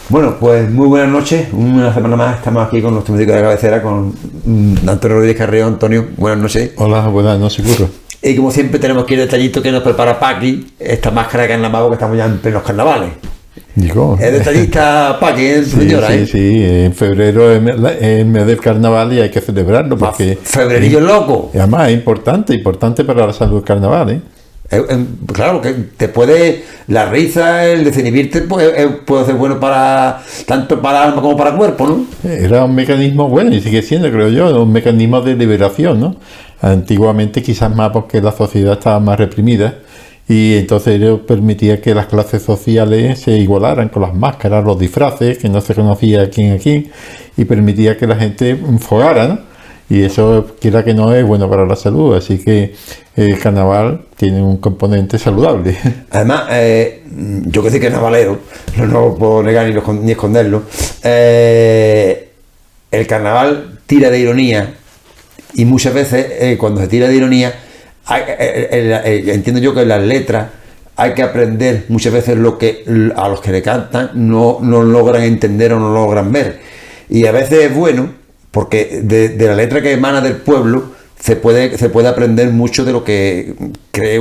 Bueno, pues muy buenas noches. Una semana más estamos aquí con nuestro médico de cabecera, con Antonio Rodríguez Carreo. Antonio, buenas noches. Hola, buenas noches, Curro. Y como siempre tenemos aquí el detallito que nos prepara Paqui, esta máscara de carnaval, que estamos ya en plenos carnavales. Digo, Es detallista Paqui, sí, señora, sí, en febrero es el mes del carnaval y hay que celebrarlo porque... Febrerillo loco. Y además es importante para la salud del carnaval, ¿eh? Claro, que te puede, la risa, el desinhibirte puede ser bueno para tanto para alma como para cuerpo, ¿no? Era un mecanismo, bueno, y sigue siendo, creo yo, un mecanismo de liberación, ¿no? Antiguamente quizás más porque la sociedad estaba más reprimida y entonces ello permitía que las clases sociales se igualaran con las máscaras, los disfraces, que no se conocía quién a quién, y permitía que la gente fogara, ¿no? Y eso, quiera que no, es bueno para la salud, así que el carnaval tiene un componente saludable. Además, yo que soy carnavalero, no puedo negar ni esconderlo, el carnaval tira de ironía y muchas veces cuando se tira de ironía, entiendo yo que en las letras hay que aprender muchas veces lo que a los que le cantan no logran entender o no logran ver. Y a veces es bueno porque de la letra que emana del pueblo se puede aprender mucho de lo que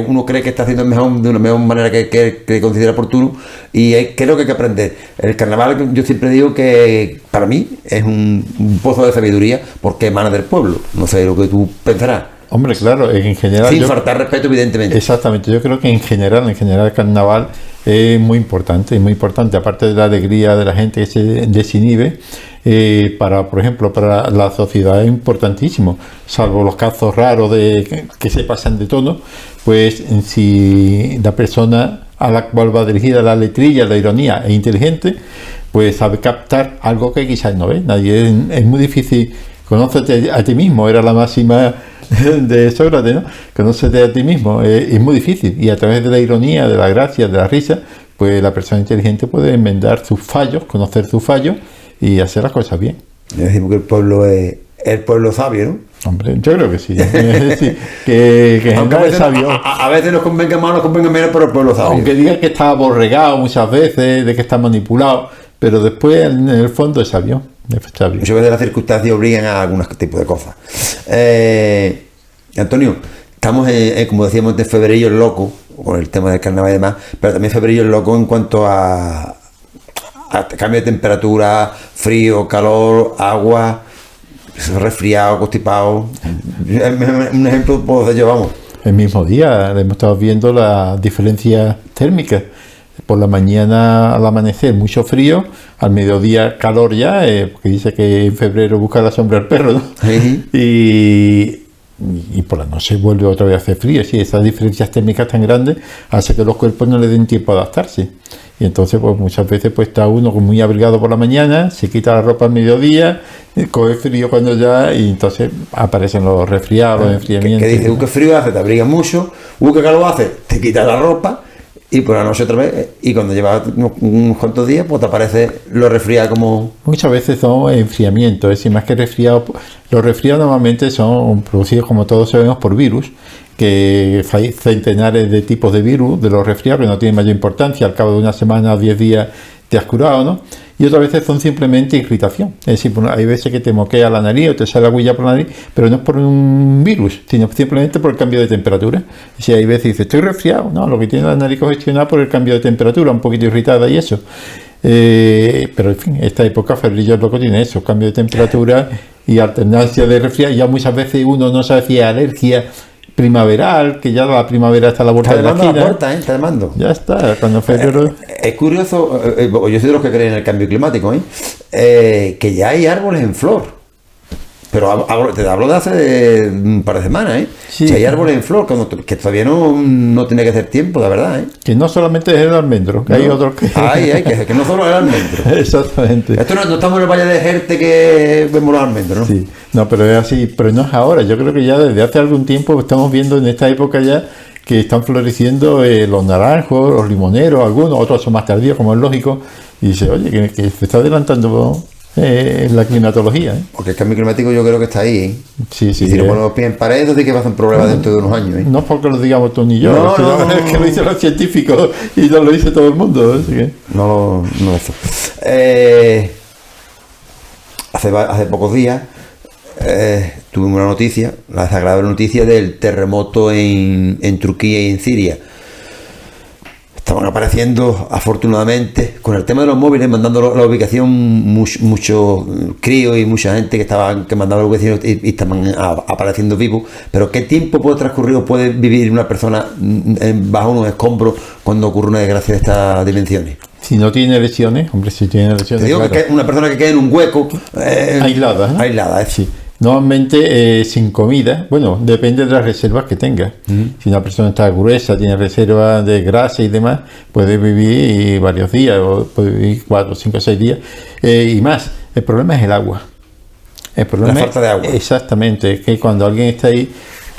uno cree que está haciendo de una mejor manera que considera oportuno, y creo que hay que aprender. El carnaval, yo siempre digo que para mí es un pozo de sabiduría porque emana del pueblo. No sé lo que tú pensarás. Hombre, claro, en general... Sin faltar respeto, evidentemente. Exactamente, yo creo que en general el carnaval es muy importante, aparte de la alegría de la gente que se desinhibe, por ejemplo, para la sociedad es importantísimo, salvo los casos raros que se pasan de tono, pues si la persona a la cual va dirigida la letrilla, la ironía, es inteligente, pues sabe captar algo que quizás no ve. Es muy difícil. Conócete a ti mismo, era la máxima de Sócrates, ¿no? Conócete a ti mismo, es muy difícil, y a través de la ironía, de la gracia, de la risa, pues la persona inteligente puede enmendar sus fallos, conocer sus fallos y hacer las cosas bien. Decimos que el pueblo es el pueblo sabio, ¿no? Hombre, yo creo que sí. que aunque a veces, sabio. A veces nos convenga más, nos convenga menos, pero el pueblo sabio. Aunque diga que está aborregado muchas veces, de que está manipulado, pero después en el fondo es sabio. Muchas veces las circunstancias obligan a algún tipo de cosas. Antonio, estamos como decíamos, de febrero loco con el tema del carnaval y demás, pero también febrero loco en cuanto a cambio de temperatura, frío, calor, agua, resfriado, constipado. Un ejemplo puedo hacer yo, vamos. El mismo día hemos estado viendo las diferencias térmicas. Por la mañana al amanecer mucho frío, al mediodía calor ya, porque dice que en febrero busca la sombra el perro, ¿no? Sí. Y por la noche vuelve otra vez a hacer frío. Sí, esas diferencias térmicas tan grandes hace que los cuerpos no le den tiempo a adaptarse. Y entonces pues muchas veces pues está uno muy abrigado por la mañana, se quita la ropa al mediodía, coge frío cuando ya, y entonces aparecen los resfriados, los enfriamientos. Que dice, qué frío hace, te abriga mucho, qué calor hace, te quitas la ropa, y por la noche otra vez, y cuando llevas unos cuantos días, pues te aparece lo resfriado como... Muchas veces son enfriamientos, es decir, más que resfriados. Los resfriados normalmente son producidos, como todos sabemos, por virus, que hay centenares de tipos de virus de los resfriados que no tienen mayor importancia, al cabo de una semana o 10 días te has curado, ¿no? Y otras veces son simplemente irritación, es decir, hay veces que te moquea la nariz o te sale agüilla por la nariz, pero no es por un virus, sino simplemente por el cambio de temperatura. Si hay veces dices, estoy resfriado, no, lo que tiene la nariz congestionada por el cambio de temperatura, un poquito irritada y eso. Pero en fin, esta época febrero loco tiene eso, cambio de temperatura y alternancia de resfriado. Ya muchas veces uno no sabe si es alergia primaveral, que ya la primavera está a la vuelta de la esquina. La puerta, está llamando. Ya está, cuando febrero... Es curioso, yo soy de los que creen en el cambio climático, que ya hay árboles en flor. Pero te hablo de hace un par de semanas, Sí. Si hay árboles en flor, que todavía no tiene que hacer tiempo, la verdad, Que no solamente es el almendro, que hay otros que... que no solo el almendro. Exactamente. Esto no estamos en el Valle de Jerte que vemos los almendros, ¿no? Sí, no, pero es así, pero no es ahora. Yo creo que ya desde hace algún tiempo estamos viendo en esta época ya que están floreciendo los naranjos, los limoneros, algunos, otros son más tardíos, como es lógico, y dice, oye, que se está adelantando la climatología. Porque el cambio climático yo creo que está ahí. Sí, y si no ponemos los pies en pared, entonces que va a ser un problema dentro de unos años. No es porque lo digamos tú ni yo, No, es que lo dicen los científicos y no lo dice todo el mundo. Así que... No eso. Hace pocos días tuvimos una noticia, la desagradable noticia del terremoto en Turquía y en Siria. Estaban apareciendo, afortunadamente, con el tema de los móviles, mandando la ubicación, muchos críos y mucha gente que mandaba la ubicación y estaban apareciendo vivos. Pero ¿qué tiempo puede transcurrir o puede vivir una persona bajo unos escombros cuando ocurre una desgracia de estas dimensiones? Si no tiene lesiones, hombre, si tiene lesiones. Te digo claro. que una persona que queda en un hueco aislada, ¿no? Aislada, sí. Normalmente sin comida, bueno, depende de las reservas que tenga. Si una persona está gruesa, tiene reservas de grasa y demás, puede vivir varios días, o puede vivir 4, 5, 6 días y más. El problema es el agua. El problema la falta de agua. Exactamente, es que cuando alguien está ahí,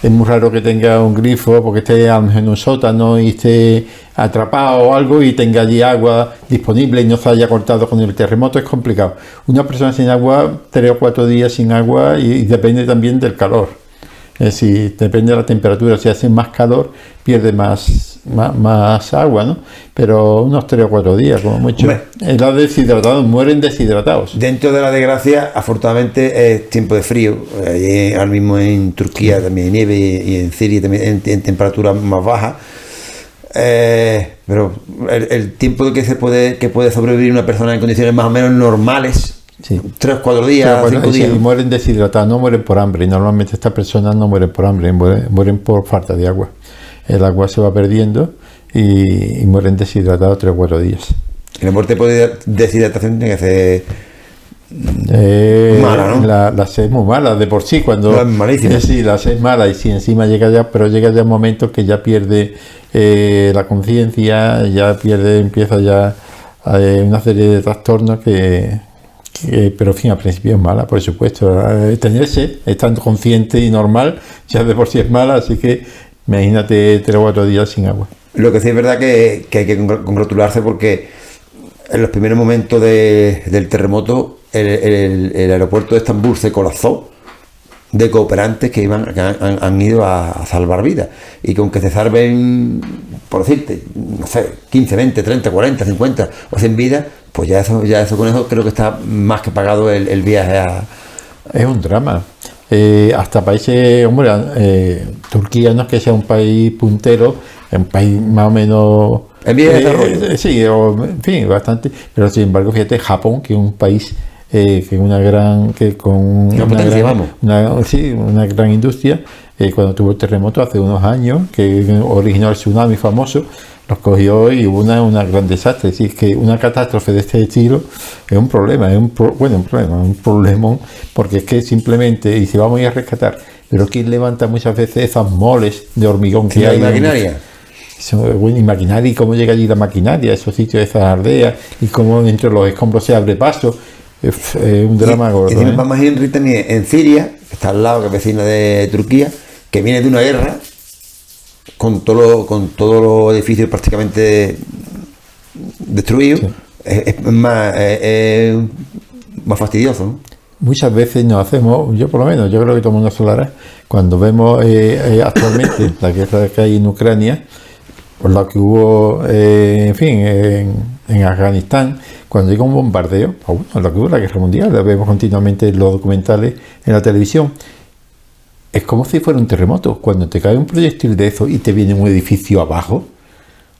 es muy raro que tenga un grifo porque esté a lo mejor en un sótano y esté atrapado o algo y tenga allí agua disponible y no se haya cortado con el terremoto. Es complicado. Una persona sin agua, 3 o 4 días sin agua, y depende también del calor. Es decir, depende de la temperatura. Si hace más calor, pierde más agua, ¿no? Pero unos 3 o 4 días, como mucho. Los deshidratados mueren deshidratados. Dentro de la desgracia, afortunadamente, es tiempo de frío. Ahora mismo en Turquía también hay nieve y en Siria también en temperaturas más bajas. Pero el tiempo de que puede sobrevivir una persona en condiciones más o menos normales, sí. 3 o 4 días, 5 días. Sí, mueren deshidratados, no mueren por hambre. Normalmente estas personas no mueren por hambre, mueren por falta de agua. El agua se va perdiendo y mueren deshidratados 3 o 4 días. Y la muerte por deshidratación tiene que ser mala, ¿no? La sed es muy mala de por sí. Cuando sí, la sed es mala, y si encima llega ya un momento que ya pierde la conciencia, empieza ya una serie de trastornos pero en fin, al principio es mala, por supuesto. Tener sed, estando consciente y normal, ya de por sí es mala, así que imagínate 3 o 4 días sin agua. Lo que sí es verdad que hay que congratularse, porque en los primeros momentos del terremoto el aeropuerto de Estambul se colapsó de cooperantes que han ido a salvar vidas, y que aunque se salven, por decirte, no sé, 15, 20, 30, 40, 50 o 100 vidas, pues ya eso con eso creo que está más que pagado el viaje a... Es un drama. Hasta países, hombre, Turquía no es que sea un país puntero, es un país más o menos en vía de desarrollo. Sí, en fin, bastante, pero sin embargo, fíjate, Japón, que es un país una gran industria, cuando tuvo el terremoto hace unos años, que originó el tsunami famoso, los cogió y hubo un gran desastre. Es decir, que una catástrofe de este estilo es un problema, un problemón, porque es que simplemente dice, vamos a ir a rescatar, pero ¿quién levanta muchas veces esas moles de hormigón que hay? Maquinaria. Y maquinaria, y cómo llega allí la maquinaria, esos sitios, esas aldeas, y cómo entre los escombros se abre paso. Es un drama gordo. Y vamos a ir también en Siria, que está al lado, que es vecina de Turquía, que viene de una guerra con todos los edificios prácticamente destruidos. Sí. Es más fastidioso, ¿no? Muchas veces nos hacemos, yo por lo menos, yo creo que todo el mundo se lo hará, cuando vemos actualmente la guerra que hay en Ucrania, por lo que hubo, en Afganistán, cuando llega un bombardeo, pues bueno, lo que hubo la guerra mundial, lo vemos continuamente en los documentales en la televisión, es como si fuera un terremoto. Cuando te cae un proyectil de eso y te viene un edificio abajo,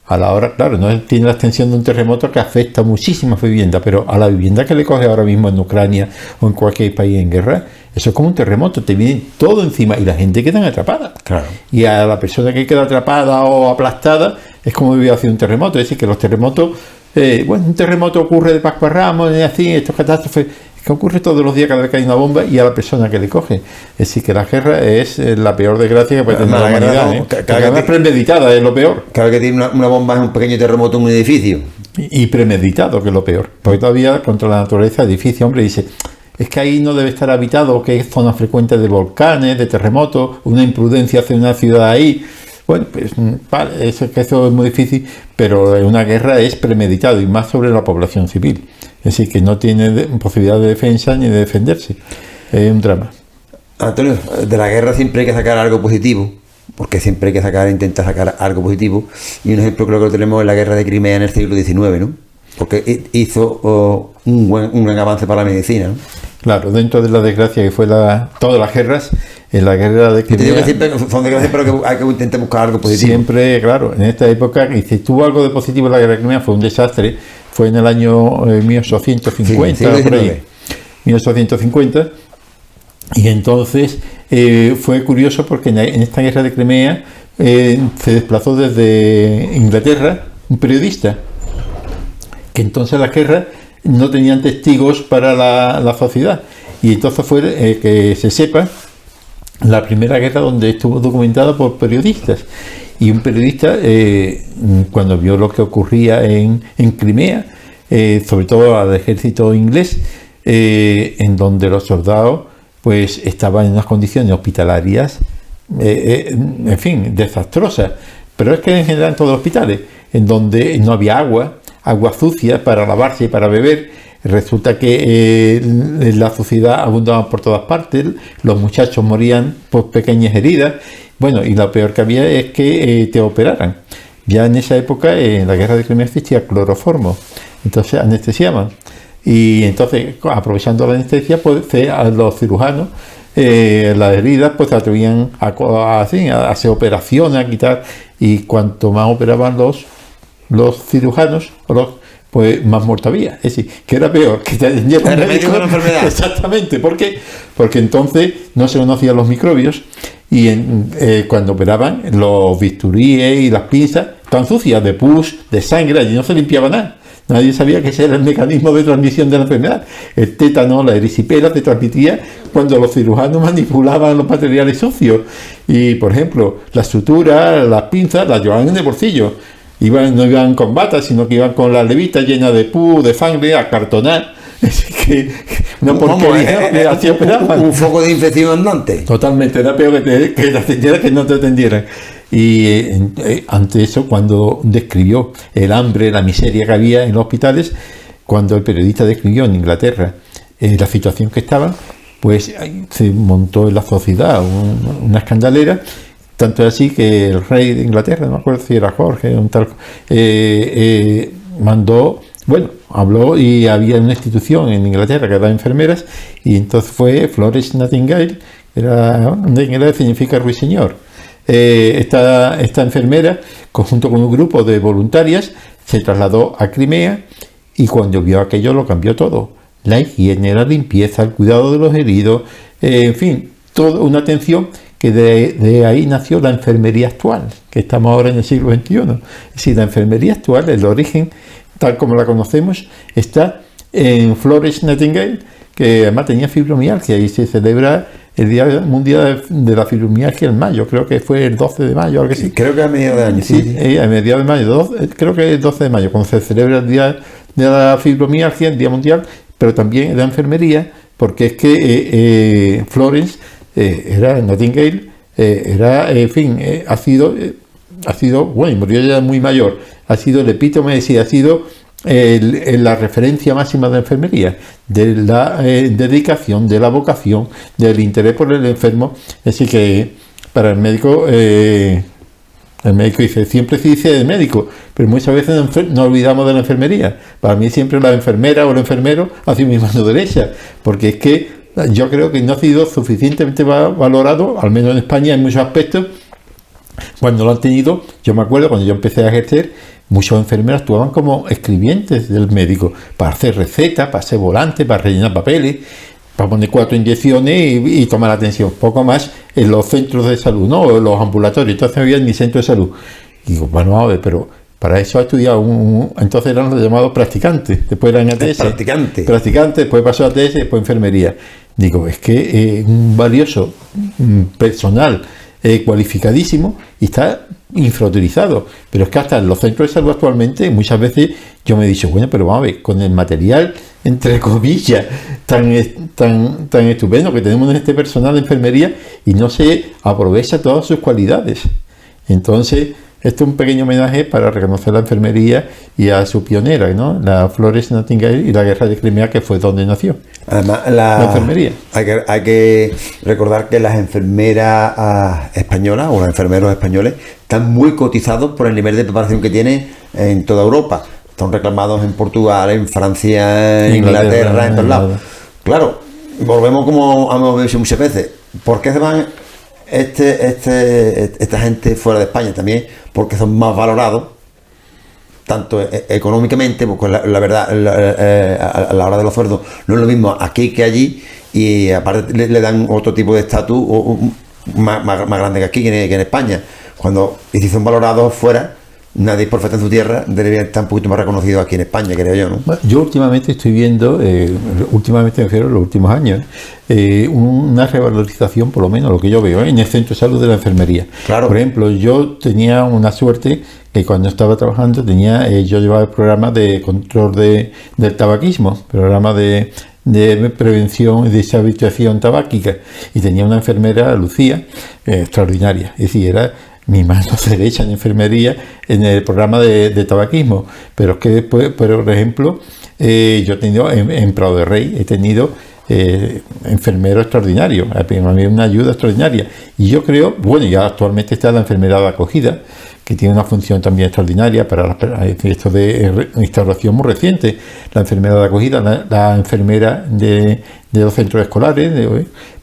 a la hora, claro, no tiene la extensión de un terremoto que afecta a muchísimas viviendas, pero a la vivienda que le coge ahora mismo en Ucrania o en cualquier país en guerra, eso es como un terremoto, te viene todo encima y la gente queda atrapada. Claro. Y a la persona que queda atrapada o aplastada es como vivir hacia un terremoto. Es decir, que los terremotos, un terremoto ocurre de Pascua Ramos, así, estos catástrofes, que ocurre todos los días cada vez que hay una bomba y a la persona que le coge. Es decir, que la guerra es la peor desgracia que puede tener la humanidad. Cada vez premeditada es lo peor. Cada vez que tiene una bomba es un pequeño terremoto en un edificio. Y premeditado, que es lo peor. Porque todavía contra la naturaleza, edificio, hombre, dice, es que ahí no debe estar habitado, que es zona frecuente de volcanes, de terremotos, una imprudencia hacia una ciudad ahí. Bueno, pues vale, eso es muy difícil, pero en una guerra es premeditado, y más sobre la población civil. Es decir, que no tiene posibilidad de defensa ni de defenderse. Es un drama. Antonio, de la guerra siempre hay que sacar algo positivo, porque siempre hay que intentar sacar algo positivo. Y un ejemplo creo que lo tenemos en la guerra de Crimea en el siglo XIX, ¿no? porque hizo un gran avance para la medicina, ¿no? Claro, dentro de la desgracia que fue todas las guerras, en la guerra de Crimea... Te digo que siempre son desgracias, pero que hay que intentar buscar algo positivo. Siempre, claro, en esta época, y si tuvo algo de positivo en la guerra de Crimea, fue un desastre, fue en el año 1850, sí, por ahí, 1850, y entonces fue curioso porque en esta guerra de Crimea se desplazó desde Inglaterra un periodista, que entonces las guerras no tenían testigos para la sociedad, y entonces fue, que se sepa, la primera guerra donde estuvo documentada por periodistas. Y un periodista, cuando vio lo que ocurría en Crimea, sobre todo al ejército inglés, en donde los soldados pues estaban en unas condiciones hospitalarias, en fin, desastrosas, pero es que en general en todos los hospitales, en donde no había agua sucia para lavarse y para beber. Resulta que la suciedad abundaba por todas partes, los muchachos morían por pequeñas heridas, bueno, y lo peor que había es que te operaran. Ya en esa época, en la guerra de Crimea, existía cloroformo, entonces anestesiaban, y entonces, aprovechando la anestesia, pues a los cirujanos, las heridas, pues se atrevían a hacer operaciones, a quitar, y cuanto más operaban los cirujanos, pues más muerto había. Es decir, que era peor que te atendieran el médico de la enfermedad. Exactamente. ¿Por qué? Porque entonces no se conocían los microbios, y cuando operaban, los bisturíes y las pinzas estaban sucias de pus, de sangre, allí no se limpiaba nada. Nadie sabía que ese era el mecanismo de transmisión de la enfermedad. El tétano, la erisipela, se transmitía cuando los cirujanos manipulaban los materiales sucios. Y, por ejemplo, las suturas, las pinzas, las llevaban en el bolsillo. No iban con batas, sino que iban con la levita llena de pus, de sangre, a cartonar. Es que una porquería, así operaban. Un foco de infección andante. Totalmente, era peor que te atendieran que no te atendieran. Y ante eso, cuando describió el hambre, la miseria que había en los hospitales, cuando el periodista describió en Inglaterra la situación que estaban, pues se montó en la sociedad una escandalera. Tanto es así que el rey de Inglaterra, no me acuerdo si era Jorge, un tal, habló, y había una institución en Inglaterra que daba enfermeras, y entonces fue Florence Nightingale, Nightingale significa ruiseñor. Esta enfermera, junto con un grupo de voluntarias, se trasladó a Crimea, y cuando vio aquello lo cambió todo. La higiene, la limpieza, el cuidado de los heridos, en fin, toda una atención que de ahí nació la enfermería actual, que estamos ahora en el siglo XXI. Es decir, la enfermería actual, el origen, tal como la conocemos, está en Florence Nightingale, que además tenía fibromialgia, y se celebra el Día Mundial de la Fibromialgia en mayo, creo que fue el 12 de mayo, algo así. Creo que a mediados de año, sí. A mediados de mayo, creo que es el 12 de mayo, cuando se celebra el Día de la Fibromialgia, el Día Mundial, pero también de la enfermería, porque es que Florence era Nightingale, ha sido, bueno, murió ya muy mayor, ha sido el epítome, es decir, ha sido la referencia máxima de la enfermería, de la dedicación, de la vocación, del interés por el enfermo. Así que para el médico dice, siempre se dice el médico, pero muchas veces nos olvidamos de la enfermería. Para mí siempre la enfermera o el enfermero ha sido mi mano derecha, porque es que yo creo que no ha sido suficientemente valorado, al menos en España en muchos aspectos. Cuando lo han tenido, yo me acuerdo cuando yo empecé a ejercer, muchos enfermeros actuaban como escribientes del médico, para hacer recetas, para hacer volantes, para rellenar papeles, para poner 4 inyecciones y tomar atención. Poco más en los centros de salud, ¿no? En los ambulatorios. Entonces no había ni centro de salud. Y digo, bueno, a ver, pero para eso ha estudiado entonces eran los llamados practicantes, después eran ATS. Practicantes, después pasó a ATS, después enfermería. Digo, es que un valioso personal cualificadísimo y está infrautilizado, pero es que hasta en los centros de salud actualmente muchas veces yo me he dicho, bueno, pero vamos a ver, con el material entre comillas tan estupendo que tenemos en este personal de enfermería y no se aprovecha todas sus cualidades. Entonces esto es un pequeño homenaje para reconocer la enfermería y a su pionera, ¿no? La Florence Nightingale, y la guerra de Crimea, que fue donde nació. Además, la enfermería. Hay que recordar que las enfermeras españolas o los enfermeros españoles están muy cotizados por el nivel de preparación que tienen en toda Europa. Son reclamados en Portugal, en Francia, en Inglaterra, en todos lados. Claro, volvemos como hemos dicho muchas veces. ¿Por qué se van esta gente fuera de España? También porque son más valorados, tanto económicamente, porque la verdad, a la hora de los sueldos no es lo mismo aquí que allí, y aparte le dan otro tipo de estatus más grande que aquí, que en España. Cuando si son valorados fuera, nadie es profeta en su tierra, debería estar un poquito más reconocido aquí en España, creo yo, ¿no? Bueno, yo últimamente estoy viendo, últimamente me refiero a los últimos años, una revalorización, por lo menos lo que yo veo, en el centro de salud de la enfermería. Claro. Por ejemplo, yo tenía una suerte que cuando estaba trabajando yo llevaba el programa de control del tabaquismo, programa de prevención y deshabituación tabáquica, y tenía una enfermera, Lucía, extraordinaria, es decir, era mi mano derecha en enfermería en el programa de tabaquismo. Pero es que después, por ejemplo, yo he tenido en Prado de Rey, he tenido enfermero extraordinario, había una ayuda extraordinaria, y yo creo, bueno, ya actualmente está la enfermera de acogida, que tiene una función también extraordinaria para esto de instauración muy reciente, la enfermera de acogida, la enfermera de los centros escolares,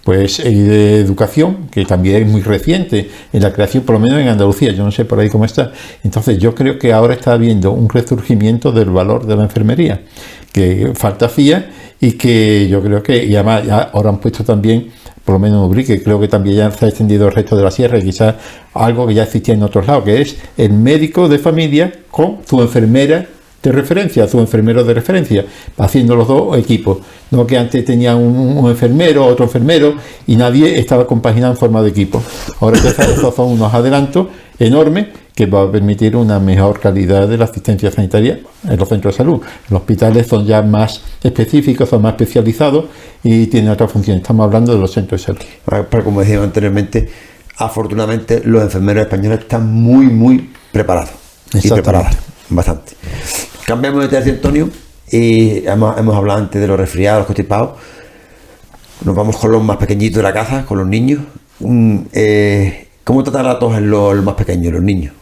y de educación, que también es muy reciente en la creación, por lo menos en Andalucía, yo no sé por ahí cómo está. Entonces yo creo que ahora está habiendo un resurgimiento del valor de la enfermería, que falta hacía, y que yo creo que, y además ya ahora han puesto también, por lo menos en Ubrique, creo que también ya se ha extendido el resto de la sierra, y quizás algo que ya existía en otros lados, que es el médico de familia con su enfermera de referencia, su enfermero de referencia, haciendo los dos equipos. No que antes tenía un enfermero, otro enfermero, y nadie estaba compaginado en forma de equipo. Ahora estos son unos adelantos enormes que va a permitir una mejor calidad de la asistencia sanitaria en los centros de salud. Los hospitales son ya más específicos, son más especializados y tienen otra función. Estamos hablando de los centros de salud. Pero como decíamos anteriormente, afortunadamente los enfermeros españoles están muy preparados. Y preparados, bastante. Cambiamos de tercio, Antonio, y hemos hablado antes de los resfriados, los constipados. Nos vamos con los más pequeñitos de la casa, con los niños. ¿Cómo tratar la tos en los más pequeños, los niños?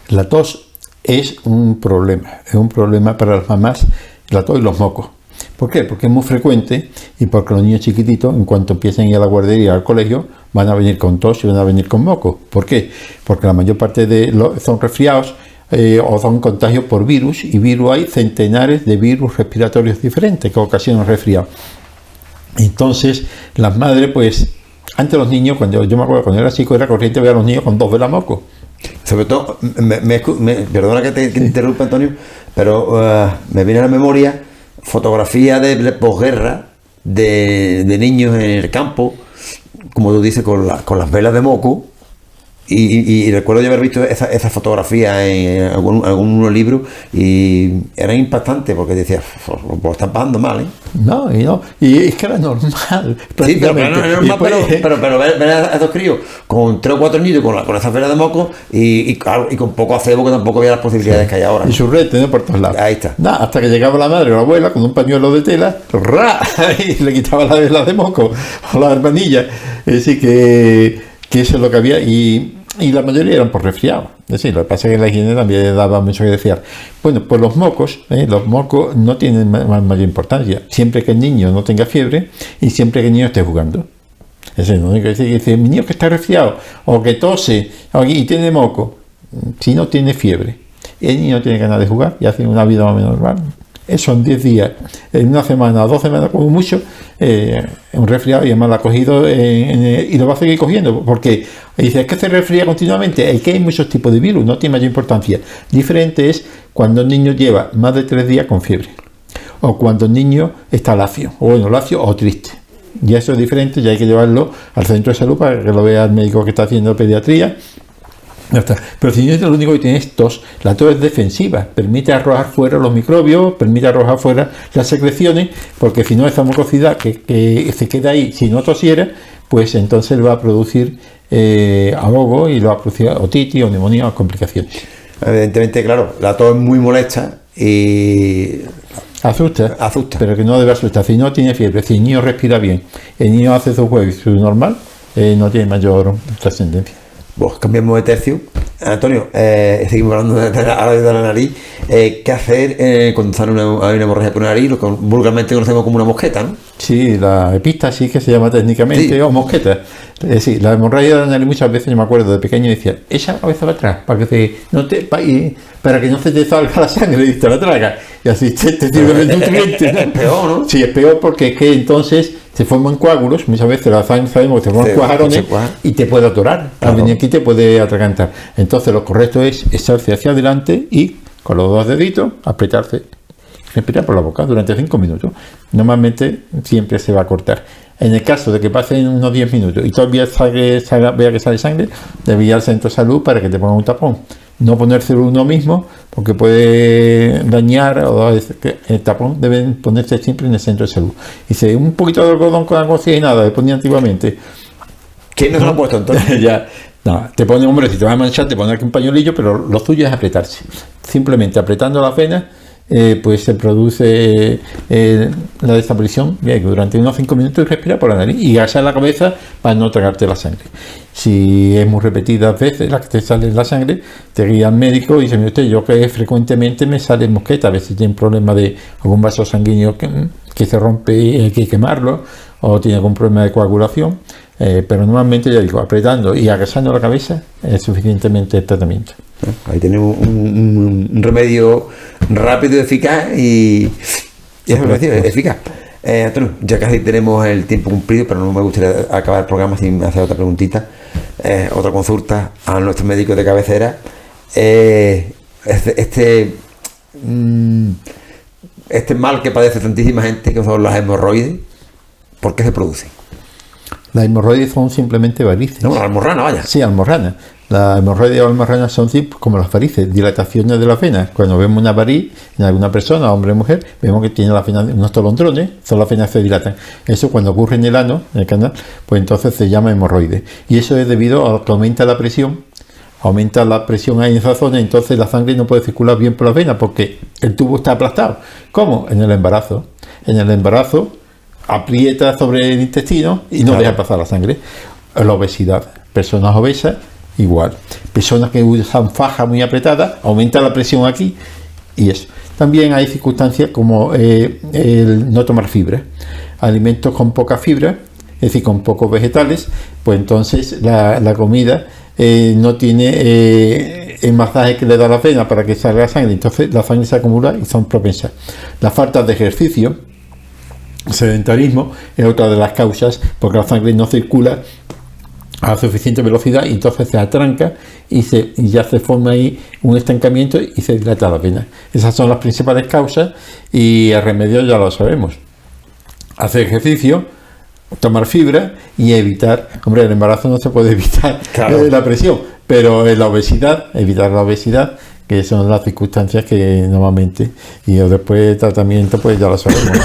La tos es un problema para las mamás, la tos y los mocos. ¿Por qué? Porque es muy frecuente, y porque los niños chiquititos, en cuanto empiecen a ir a la guardería, al colegio, van a venir con tos y van a venir con mocos. ¿Por qué? Porque la mayor parte son resfriados, o son contagios por virus, y hay centenares de virus respiratorios diferentes que ocasionan resfriado. Entonces las madres, pues antes los niños, yo me acuerdo cuando era chico, era corriente ver a los niños con 2 velas moco. Sobre todo, perdona que te interrumpa, Antonio, pero me viene a la memoria fotografía de posguerra de niños en el campo, como tú dices, con las velas de moco. Y recuerdo de haber visto esa fotografía en algunos libros, y era impactante porque decía, pues están pasando mal, ¿eh? No, y es que era normal. Sí, pero ver a esos críos con 3 o 4 niños con esas velas de moco y con poco acebo, que tampoco había las posibilidades que hay ahora. Y su red, ¿no? Por todos lados. Ahí está. Hasta que llegaba la madre o la abuela con un pañuelo de tela, y le quitaba la vela de moco o la hermanilla. Es decir, que eso es lo que había, y la mayoría eran por resfriado. Es decir, lo que pasa es que la higiene también daba mucho que desear. Bueno, pues los mocos no tienen mayor importancia, siempre que el niño no tenga fiebre y siempre que el niño esté jugando. Es decir, no hay que decir que mi niño que está resfriado, o que tose, y tiene moco, si no tiene fiebre, el niño tiene ganas de jugar y hace una vida más o menos normal. Eso en 10 días, en una semana o 2 semanas como mucho, un resfriado, y además lo ha cogido y lo va a seguir cogiendo, porque dice, es que se resfría continuamente. Es que hay muchos tipos de virus, no tiene mayor importancia. Diferente es cuando el niño lleva más de 3 días con fiebre, o cuando el niño está lacio o triste. Y eso es diferente, ya hay que llevarlo al centro de salud para que lo vea el médico que está haciendo pediatría. Ya está. Pero si no, lo único que tiene es tos. La tos es defensiva, permite arrojar fuera los microbios, permite arrojar fuera las secreciones, porque si no, esa mucosidad que se queda ahí, si no tosiera, pues entonces va a producir ahogo, y lo va a producir otitis o neumonía o complicaciones. Evidentemente, claro, la tos es muy molesta y asusta, pero que no debe asustar. Si no tiene fiebre, si el niño respira bien, el niño hace su juego y su normal, no tiene mayor trascendencia. Pues cambiamos de tercio. Antonio, seguimos hablando de la nariz. ¿Qué hacer cuando hay una hemorragia por la nariz? Lo que vulgarmente conocemos como una mosqueta, ¿no? Sí, la epistasis, que se llama técnicamente, Sí. o mosqueta. Sí, la hemorragia de la nariz muchas veces, yo me acuerdo de pequeño, decía, echa la cabeza para atrás, para que no se te salga la sangre y te la traga. Y así te sirve el nutriente, ¿no? Es peor, ¿no? Sí, es peor porque es que entonces se forman coágulos, muchas veces la sangre sabemos que se forman Se cuajarones cuaja. y te puede atorar. Claro. Al venir aquí te puede atragantar. Entonces lo correcto es echarse hacia adelante y con los dos deditos apretarse, respirar por la boca durante 5 minutos. Normalmente siempre se va a cortar. En el caso de que pasen unos 10 minutos y todavía vea que sale sangre, debe ir al centro de salud para que te pongan un tapón. No ponérselo uno mismo porque puede dañar, o el tapón deben ponerse siempre en el centro de salud. Y si un poquito de algodón con algo oxigenado, le ponía antiguamente. ¿Quién nos lo ha puesto, Antonio? Ya, no, te pone, hombre, si te vas a manchar, te pone aquí un pañuelillo, pero lo suyo es apretarse. Simplemente apretando las venas, pues se produce la desaparición durante unos 5 minutos y respira por la nariz y agachar la cabeza para no tragarte la sangre. Si es muy repetidas veces las que te sale la sangre, te guía al médico y dice, mire usted, yo que frecuentemente me sale mosqueta, a veces tiene un problema de algún vaso sanguíneo que se rompe y hay que quemarlo, o tiene algún problema de coagulación, pero normalmente, ya digo, apretando y agachando la cabeza es suficientemente el tratamiento. Ahí tenemos un remedio rápido y eficaz y eficaz. Antonio, ya casi tenemos el tiempo cumplido, pero no me gustaría acabar el programa sin hacer otra preguntita, otra consulta a nuestro médico de cabecera. Este mal que padece tantísima gente, que son las hemorroides, ¿por qué se producen? Las hemorroides son simplemente varices. No, la almorrana, vaya. Sí, almorrana. Las hemorroides o almorranas son como las varices, dilataciones de las venas. Cuando vemos una variz en alguna persona, hombre o mujer, vemos que tiene las venas, unos tolondrones, son las venas que se dilatan. Eso cuando ocurre en el ano, en el canal, pues entonces se llama hemorroide. Y eso es debido a que aumenta la presión ahí en esa zona, entonces la sangre no puede circular bien por las venas porque el tubo está aplastado. ¿Cómo? En el embarazo. En el embarazo aprieta sobre el intestino y no deja pasar la sangre. La obesidad. Personas obesas, igual. Personas que usan faja muy apretada, aumenta la presión aquí y eso. También hay circunstancias como el no tomar fibra. Alimentos con poca fibra, es decir, con pocos vegetales, pues entonces la comida no tiene el masaje que le da la vena para que salga la sangre, entonces la sangre se acumula y son propensas. La falta de ejercicio, sedentarismo, es otra de las causas, porque la sangre no circula a suficiente velocidad y entonces se atranca y ya se forma ahí un estancamiento y se dilata la vena. Esas son las principales causas y el remedio ya lo sabemos: hacer ejercicio, tomar fibra y evitar, hombre, el embarazo no se puede evitar, claro, la presión, pero la obesidad, evitar la obesidad, que son las circunstancias que normalmente, y después el tratamiento, pues ya lo sabemos.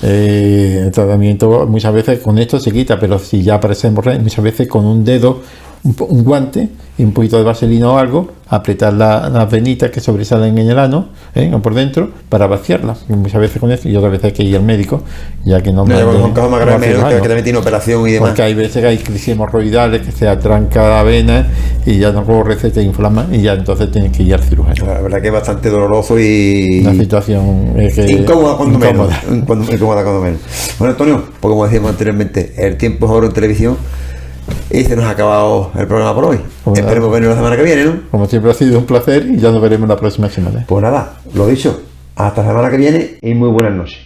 El tratamiento muchas veces con esto se quita, pero si ya aparece hemorragia, muchas veces con un dedo, un guante y un poquito de vaselina o algo, apretar las venitas que sobresalen en el ano, o por dentro, para vaciarlas. Y muchas veces con eso, y otras veces hay que ir al médico, ya que no me son casos más graves, que también tiene operación y demás. Porque hay veces que hay crisis hemorroidales, que se atranca la vena y ya no corre, se inflama y ya entonces tienes que ir al cirujano. La verdad que es bastante doloroso y una situación incómoda cuando menos. Incómoda cuando menos. Bueno, Antonio, pues como decíamos anteriormente, el tiempo es oro en televisión y se nos ha acabado el programa por hoy. Pues esperemos vernos la semana que viene, ¿no? Como siempre ha sido un placer y ya nos veremos la próxima semana. Pues nada, lo dicho, hasta la semana que viene y muy buenas noches.